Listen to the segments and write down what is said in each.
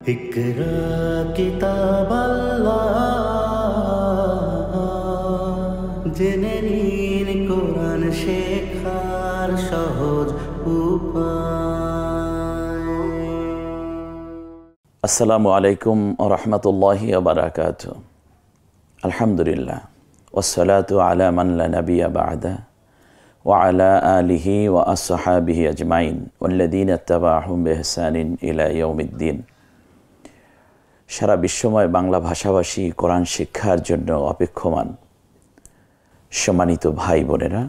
ইকরা কিতাব আল্লাহ, জেনে নিন কোরআন শেখার সহজ উপায়। আসসালামু আলাইকুম ওয়া রাহমাতুল্লাহি ওয়া বারাকাতুহু। আলহামদুলিল্লাহ ওয়াসসালাতু আলা মান লা নাবিয়্যা বা'দা ওয়া আলা আলিহি ওয়া আসহাবিহি আজমাইন ওয়াল্লাযীনা ইত্তাবা'হুম বিইহসানিন ইলা ইয়াউমিদ্দিন। সারা বিশ্বময় বাংলা ভাষাভাষী কোরআন শিক্ষার জন্য অপেক্ষমান সম্মানিত ভাই বোনেরা,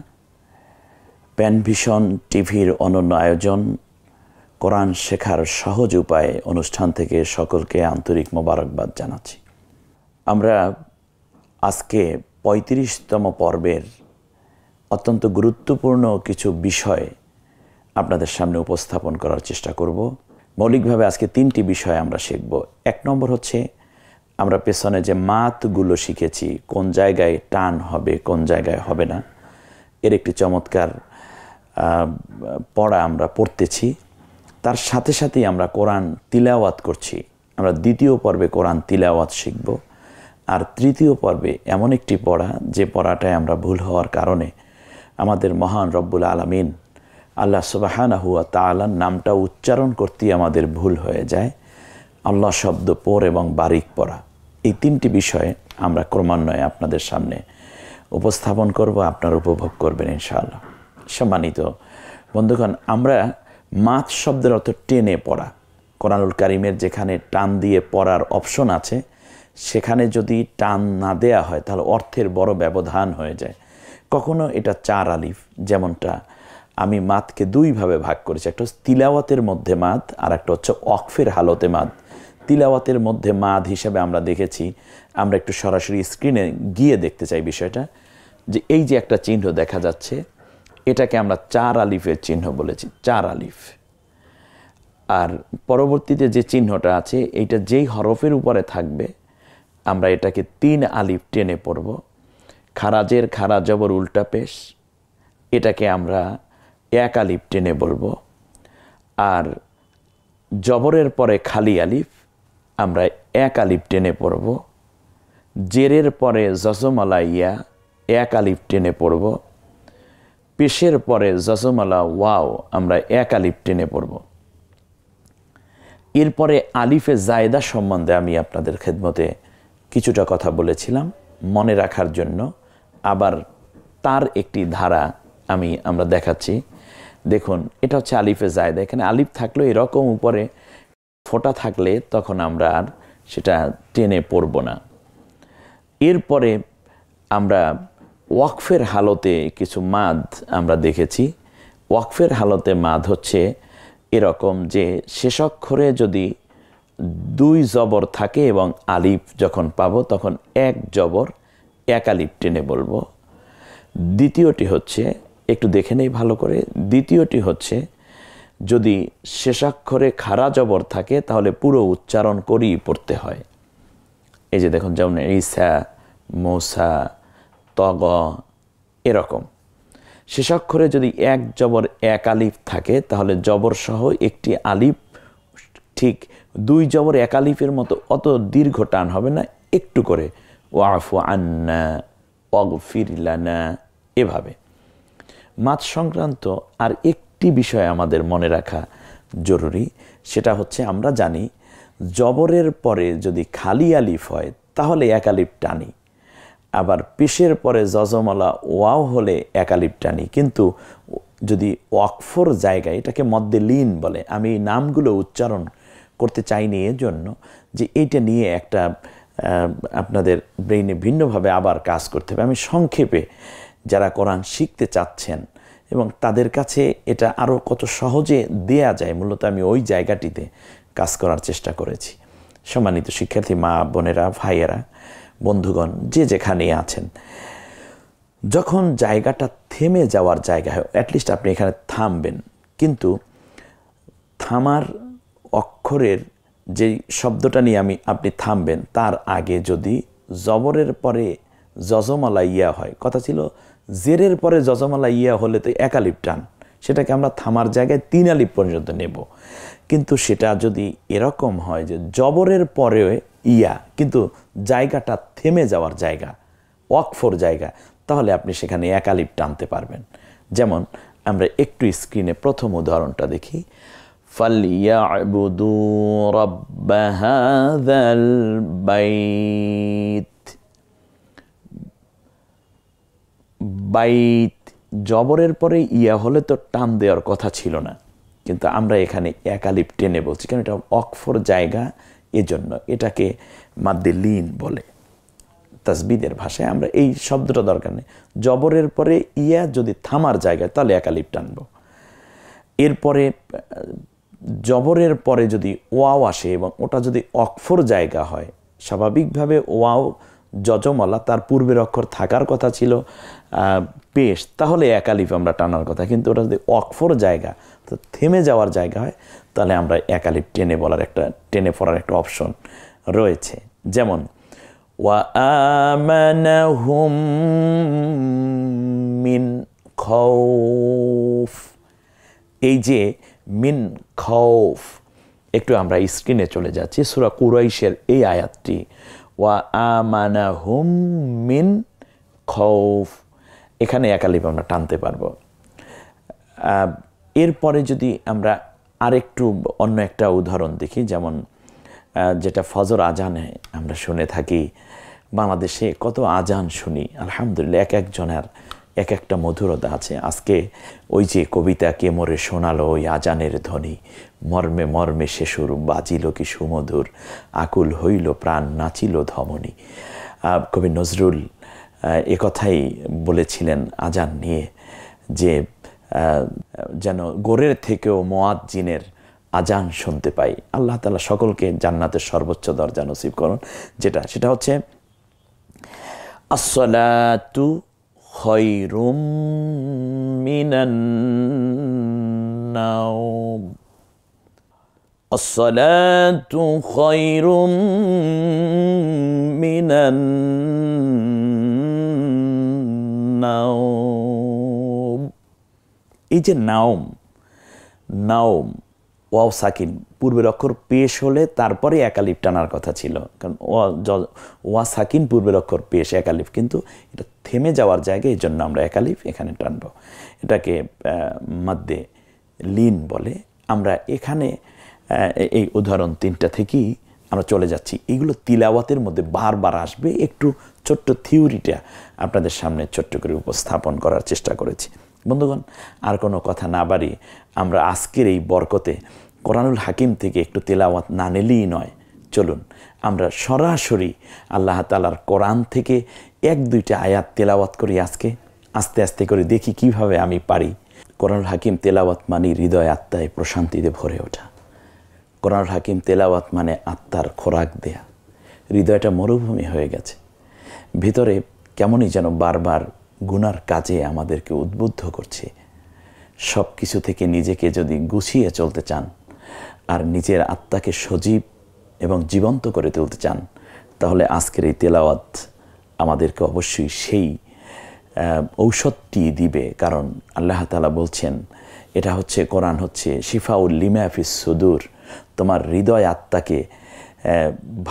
প্যানভিশন টিভির অনন্য আয়োজন কোরআন শেখার সহজ উপায় অনুষ্ঠান থেকে সকলকে আন্তরিক মোবারকবাদ জানাচ্ছি। আমরা আজকে ৩৫তম পর্বের অত্যন্ত গুরুত্বপূর্ণ কিছু বিষয় আপনাদের সামনে উপস্থাপন করার চেষ্টা করব। মৌলিকভাবে আজকে 3টি বিষয় আমরা শিখব। 1 নম্বর হচ্ছে আমরা পেছনে যে মাতগুলো শিখেছি, কোন জায়গায় টান হবে কোন জায়গায় হবে না, এর একটি চমৎকার পড়া আমরা পড়তেছি। তার সাথে সাথেই আমরা কোরআন তিলাওয়াত করছি। আমরা 2য় পর্বে কোরআন তিলাওয়াত শিখব। আর 3য় পর্বে এমন একটি পড়া যে পড়াটায় আমরা ভুল হওয়ার কারণে আমাদের মহান রব্বুল আলামিন আল্লাহ সুবহানাহু ওয়া তাআলার নামটা উচ্চারণ করতেই আমাদের ভুল হয়ে যায়। আল্লাহ শব্দ পড় এবং বারিক পড়া, এই 3টি বিষয়ে আমরা ক্রমান্বয়ে আপনাদের সামনে উপস্থাপন করব, আপনারা উপভোগ করবেন ইনশাআল্লাহ। সম্মানিত বন্ধুগণ, আমরা মাত শব্দের অর্থ টেনে পড়া। কোরআনুল কারীমের যেখানে টান দিয়ে পড়ার অপশন আছে, সেখানে যদি টান না দেয়া হয় তাহলে অর্থের বড় ব্যবধান হয়ে যায়। কখনো এটা 4 আলিফ, যেমনটা আমি মাদকে 2 ভাবে ভাগ করেছি। একটা হচ্ছে তিলাওয়াতের মধ্যে মাদ, আর একটা হচ্ছে ওয়াকফের হালতে মাদ। তিলাওয়াতের মধ্যে মাদ হিসাবে আমরা দেখেছি, আমরা একটু সরাসরি স্ক্রিনে গিয়ে দেখতে চাই বিষয়টা, যে এই যে একটা চিহ্ন দেখা যাচ্ছে, এটাকে আমরা 4 আলিফের চিহ্ন বলেছি, 4 আলিফ। আর পরবর্তীতে যে চিহ্নটা আছে, এইটা যেই হরফের উপরে থাকবে আমরা এটাকে 3 আলিফ টেনে পড়ব। খারাজের খারা জবর উল্টা পেশ, এটাকে আমরা 1 আলিফ টেনে বলবো। আর জবরের পরে খালি আলিফ আমরা 1 আলিফ টেনে পড়ব। জেরের পরে জজমালা ইয়া 1 আলিফ টেনে পড়ব। পেশের পরে জজমালা ওয়াও আমরা 1 আলিফ টেনে পড়ব। এরপরে আলিফে জায়দা সম্বন্ধে আমি আপনাদের খেদমতে কিছুটা কথা বলেছিলাম, মনে রাখার জন্য আবার তার একটি ধারা আমরা দেখাচ্ছি। দেখুন, এটা হচ্ছে আলিফে জায়দা। এখানে আলিফ থাকলেও এরকম উপরে ফোঁটা থাকলে তখন আমরা আর সেটা টেনে পড়ব না। এরপরে আমরা ওয়াকফের হালতে কিছু মাদ আমরা দেখেছি। ওয়াকফের হালতে মাদ হচ্ছে এরকম যে শেষ অক্ষরে যদি 2 জবর থাকে এবং আলিফ যখন পাবো তখন 1 জবর 1 আলিফ টেনে বলবো। দ্বিতীয়টি হচ্ছে, একটু দেখে নেই ভালো করে, দ্বিতীয়টি হচ্ছে যদি শেষাক্ষরে খাড়া জবর থাকে তাহলে পুরো উচ্চারণ করেই পড়তে হয়। এই যে দেখুন, যেমন ঈসা, মূসা, তগ, এরকম। শেষাক্ষরে যদি 1 জবর 1 আলিফ থাকে তাহলে জবর সহ একটি আলিফ, ঠিক 2 জবর 1 আলিফের মতো অত দীর্ঘ টান হবে না, একটু করে ওয়াফু আন্না, ওয়াগফির লানা, এভাবে। মাদ সংক্রান্ত আর একটি বিষয় আমাদের মনে রাখা জরুরি, সেটা হচ্ছে আমরা জানি জবরের পরে যদি খালি আলিফ হয় তাহলে 1 আলিফ টানি, আবার পেশের পরে জজমালা ওয়াও হলে 1 আলিফ টানি। কিন্তু যদি ওয়াকফর জায়গায়, এটাকে মদ্দে লিন বলে, আমি এই নামগুলো উচ্চারণ করতে চাইনি এজন্য যে এইটা নিয়ে একটা আপনাদের ব্রেইনে ভিন্নভাবে আবার কাজ করতে হবে। আমি সংক্ষেপে যারা কোরআন শিখতে চাচ্ছেন এবং তাদের কাছে এটা আরও কত সহজে দেয়া যায়, মূলত আমি ওই জায়গাটিতে কাজ করার চেষ্টা করেছি। সম্মানিত শিক্ষার্থী মা বোনেরা, ভাইয়েরা, বন্ধুগণ, যে যেখানেই আছেন, যখন জায়গাটা থেমে যাওয়ার জায়গা হয়, অ্যাটলিস্ট আপনি এখানে থামবেন, কিন্তু থামার অক্ষরের যে শব্দটা নিয়ে আপনি থামবেন তার আগে যদি জবরের পরে জজমালা ইয়া হয়, কথা ছিল জেরের পরে জজমালা ইয়া হলে তো 1 আলিফ টান, সেটাকে আমরা থামার জায়গায় 3 আলিফ পর্যন্ত নেব। কিন্তু সেটা যদি এরকম হয় যে জবরের পরে ইয়া কিন্তু জায়গাটা থেমে যাওয়ার জায়গা, ওয়াকফর জায়গা, তাহলে আপনি সেখানে 1 আলিফ টানতে পারবেন। যেমন আমরা একটু স্ক্রিনে প্রথম উদাহরণটা দেখি, ফালিয়াবুদু রাব্ব হাযাল বাইত। বাইত জবরের পরে ইয়া হলে তো টান দেওয়ার কথা ছিল না, কিন্তু আমরা এখানে 1 আলিফ টেনে বলছি, কারণ এটা ওয়াকফর জায়গা, এজন্য এটাকে মাদ্দে লিন বলে। তাসবিদের ভাষায় আমরা এই শব্দটা দরকার নেই। জবরের পরে ইয়া যদি থামার জায়গায়, তাহলে 1 আলিফ টানব। এরপরে জবরের পরে যদি ওয়াও আসে এবং ওটা যদি ওয়াকফর জায়গা হয়, স্বাভাবিকভাবে ওয়াও যজমলা, তার পূর্বের অক্ষর থাকার কথা ছিল পেশ, তাহলে 1 আলিফ আমরা টানার কথা। কিন্তু ওটা যদি ওয়াকফর জায়গা, তো থেমে যাওয়ার জায়গা হয়, তাহলে আমরা 1 আলিফ টেনে পড়ার একটা অপশন রয়েছে। যেমন ওয়া আমানাহুম মিন খাউফ, এই যে মিন খাউফ, একটু আমরা স্ক্রিনে চলে যাচ্ছি, সূরা কুরাইশের এই আয়াতটি, ওয়া আমানাহুম মিন খাউফ, এখানে 1 আলিফ আমরা টানতে পারবো। এরপরে যদি আমরা আরেকটু অন্য একটা উদাহরণ দেখি, যেমন যেটা ফজর আজানে আমরা শুনে থাকি, বাংলাদেশে কত আজান শুনি, আলহামদুলিল্লাহ, এক একজনের এক একটা মধুরতা আছে। আজকে ওই যে কবিতা কে মোরে শোনালো ওই আজানের ধ্বনি, মর্মে মর্মে সে সুর বাজিল কি সুমধুর, আকুল হইল প্রাণ নাচিল ধমনী। কবি নজরুল একথাই বলেছিলেন আজান নিয়ে, যে যেন গোরের থেকেও মুয়াজ্জিনের আজান শুনতে পাই। আল্লাহ তাআলা সকলকে জান্নাতের সর্বোচ্চ দরজা নসিব করুন। সেটা হচ্ছে আসসালাতু খায়রুম মিনান নাওম, আসসালাতু খায়রুম মিনান নাওম। এই যে নাওম, ওয়াও সাকিন, পূর্বের অক্ষর পেশ হলে তারপরে 1 আলিফ টানার কথা ছিল, কারণ ওয়া সাকিন পূর্বের অক্ষর পেশ 1 আলিফ, কিন্তু এটা থেমে যাওয়ার জায়গায়, এই জন্য আমরা 1 আলিফ এখানে টানবো। এটাকে মাদ্দে লিন বলে। আমরা এখানে এই উদাহরণ 3টা থেকেই আমরা চলে যাচ্ছি। এগুলো তিলাওয়াতের মধ্যে বারবার আসবে, একটু ছোট্ট থিওরিটা আপনাদের সামনে ছোট্ট করে উপস্থাপন করার চেষ্টা করেছি। বন্ধুগণ, আর কোনো কথা না বাড়িয়ে আমরা আজকের এই বরকতে কোরআনুল হাকিম থেকে একটু তেলাওয়াত না নিলেই নয়। চলুন আমরা সরাসরি আল্লাহ তাআলার কোরআন থেকে 1-2টা আয়াত তেলাওয়াত করি। আজকে আস্তে আস্তে করে দেখি কিভাবে আমি পারি। কোরআনুল হাকিম তেলাওয়াত মানে হৃদয় আত্মায় প্রশান্তিতে ভরে ওঠা। কোরআনুল হাকিম তেলাওয়াত মানে আত্মার খোরাক দেয়া। হৃদয়টা মরুভূমি হয়ে গেছে, ভিতরে কেমনই যেন বারবার গুনার কাজে আমাদেরকে উদ্বুদ্ধ করছে। সব কিছু থেকে নিজেকে যদি গুছিয়ে চলতে চান আর নিজের আত্মাকে সজীব এবং জীবন্ত করে তুলতে চান, তাহলে আজকের এই তেলাওয়াত আমাদেরকে অবশ্যই সেই ঔষধটি দিবে। কারণ আল্লাহ তাআলা বলছেন, এটা হচ্ছে কোরআন হচ্ছে শিফাউল লিমা ফিস সুদূর, তোমার হৃদয় আত্মাকে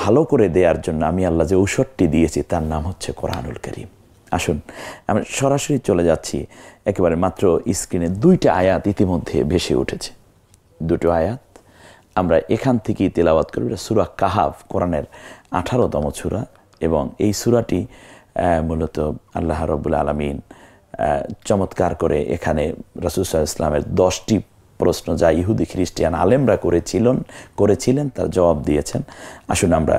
ভালো করে দেওয়ার জন্য আমি আল্লাহ যে ঔষধটি দিয়েছি তার নাম হচ্ছে কোরআনুল কারীম। আসুন আমরা সরাসরি চলে যাচ্ছি, একেবারে মাত্র স্ক্রিনে 2টা আয়াত ইতিমধ্যে ভেসে উঠেছে। 2টো আয়াত আমরা এখান থেকেই তেলাওয়াত করব। সূরা কাহাফ কোরআনের 18তম সূরা, এবং এই সূরাটি মূলত আল্লাহ রাব্বুল আলামিন চমৎকার করে এখানে রাসূল সাল্লাল্লাহু আলাইহি ওয়াসাল্লামের 10টি প্রশ্ন যা ইহুদি খ্রিস্টান আলেমরা করেছিলেন তার জবাব দিয়েছেন। আসুন আমরা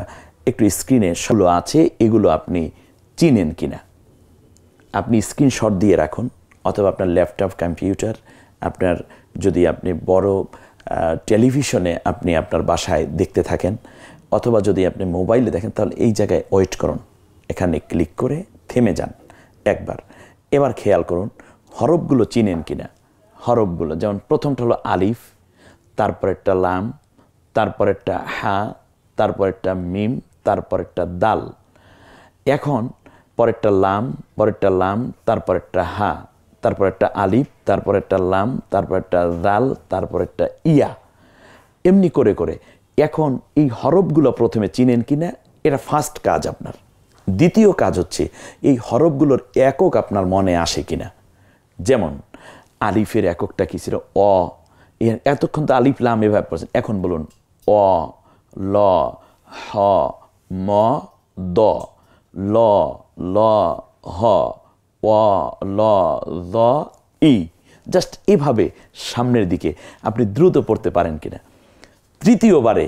একটু স্ক্রিনে সেগুলো আছে, এগুলো আপনি চিনেন কিনা আপনি স্ক্রিনশট দিয়ে রাখুন, অথবা আপনার ল্যাপটপ কম্পিউটার, আপনার যদি আপনি বড় টেলিভিশনে আপনি আপনার বাসায় দেখতে থাকেন, অথবা যদি আপনি মোবাইলে দেখেন, তাহলে এই জায়গায় ওয়েট করুন, এখানে ক্লিক করে থেমে যান একবার। এবার খেয়াল করুন হরফগুলো চিনেন কিনা। হরফগুলো যেমন প্রথমটা হলো আলিফ, তারপরেরটা লাম, তারপরেরটা হা, তারপরেরটা মিম, তারপরেরটা দাল। এখন পরেরটা লাম, তারপরেরটা হা, তারপর একটা আলিফ, তারপর একটা লাম, তারপর একটা দাল, তারপর একটা ইয়া, এমনি করে করে। এখন এই হরফগুলো প্রথমে চিনেন কিনা, এটা ফার্স্ট কাজ আপনার। দ্বিতীয় কাজ হচ্ছে এই হরফগুলোর একক আপনার মনে আসে কিনা। যেমন আলিফের এককটা কি ছিল? অ। এতক্ষণ তো আলিফ লাম এভাবে পড়ছেন, এখন বলুন অ, ল, হ, ম, দ, ল, ল, হ, অ, ল, দ, ই। জাস্ট এভাবে সামনের দিকে আপনি দ্রুত পড়তে পারেন কিনা। তৃতীয়বারে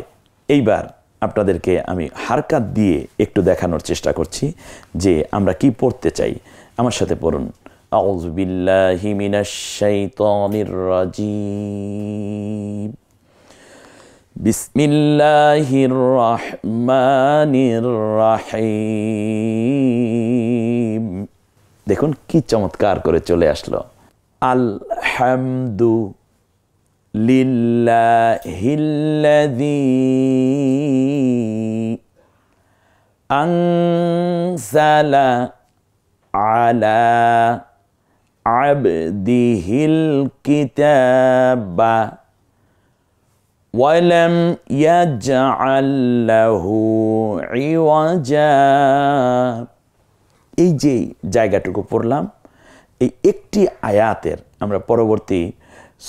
এইবার আপনাদেরকে আমি হারকাত দিয়ে একটু দেখানোর চেষ্টা করছি যে আমরা কি পড়তে চাই। আমার সাথে পড়ুন, আউযু বিল্লাহি মিনাশ শাইতানির রাজিম, বিসমিল্লাহির রহমানির রহিম। দেখুন কি চমৎকার করে চলে আসলো। আলহামদু লিল্লাহিল্লাযী আনজালা আলা আবদিহিল কিতাবা ওয়ালাম ইয়াজআল লাহু ইওয়াজা। এই যে জায়গাটুকু পড়লাম, এই একটি আয়াতের আমরা পরবর্তী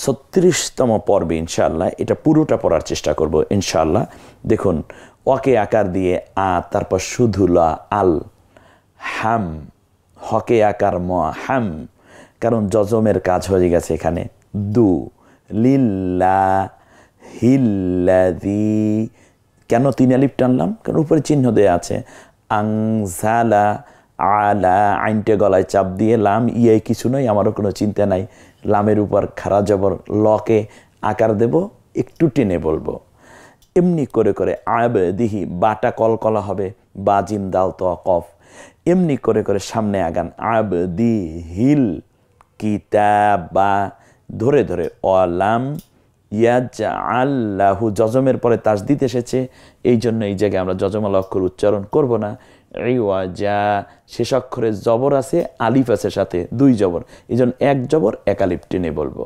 36তম পর্বে ইনশাআল্লাহ এটা পুরোটা পড়ার চেষ্টা করব ইনশাআল্লাহ। দেখুন ওকে আকার দিয়ে আ, তারপর শুধু লা, আল, হাম, হকে আকার ম, হাম, কারণ যজমের কাজ হয়ে গেছে এখানে। দু, লিল্লা হিল্লাযী, কেন 3 আলিফ টানলাম? কারণ উপরে চিহ্ন দেয়া আছে। আনজালা আলা, আইনটে গলায় চাপ দিয়ে লাম, ইয়ে কিছু নয়, আমারও কোনো চিন্তা নাই। লামের উপর খাড়া জবর, লকে আকার দেব, একটু টেনে বলবো। এমনি করে করে আবদিহি, বাটা কলকলা হবে, বা জিম দাল তো কফ, এমনি করে করে সামনে আগান। আবদিহিল কিতাবা, ধরে ধরে অলাম ইয়াজআল লাহু, যজমের পরে তাসদীদ এসেছে, এই জন্য এই জায়গায় আমরা যজমাল অক্ষর উচ্চারণ করব না। ইওয়াজা, শেষ অক্ষরে জবর আছে, আলিফ আছে সাথে, 2 জবর, এই জন্য 1 জবর 1 আলিফ টেনে বলবো।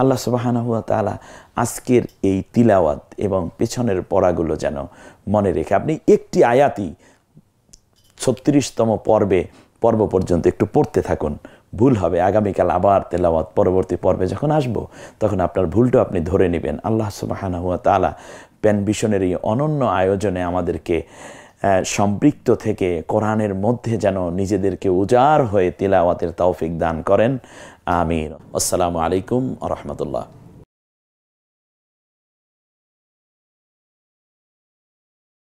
আল্লাহ সুবহানাহু ওয়া তাআলা আজকের এই তিলাওয়াত এবং পেছনের পড়াগুলো যেন মনে রেখে আপনি একটি আয়াতই 36তম পর্ব পর্যন্ত একটু পড়তে থাকুন। ভুল হবে, আগামীকাল আবার তেলাওয়াত পরবর্তী পর্বে যখন আসবো তখন আপনার ভুলটা আপনি ধরে নেবেন। আল্লাহ সুবহানাহু ওয়া তাআলা প্যান ভিশনের এই অনন্য আয়োজনে আমাদেরকে সম্পৃক্ত থেকে কোরআনের মধ্যে যেন নিজেদেরকে উজাড় হয়ে তিলাওয়াতের তৌফিক দান করেন। আমিন। আসসালামু আলাইকুম ওয়া রাহমাতুল্লাহ।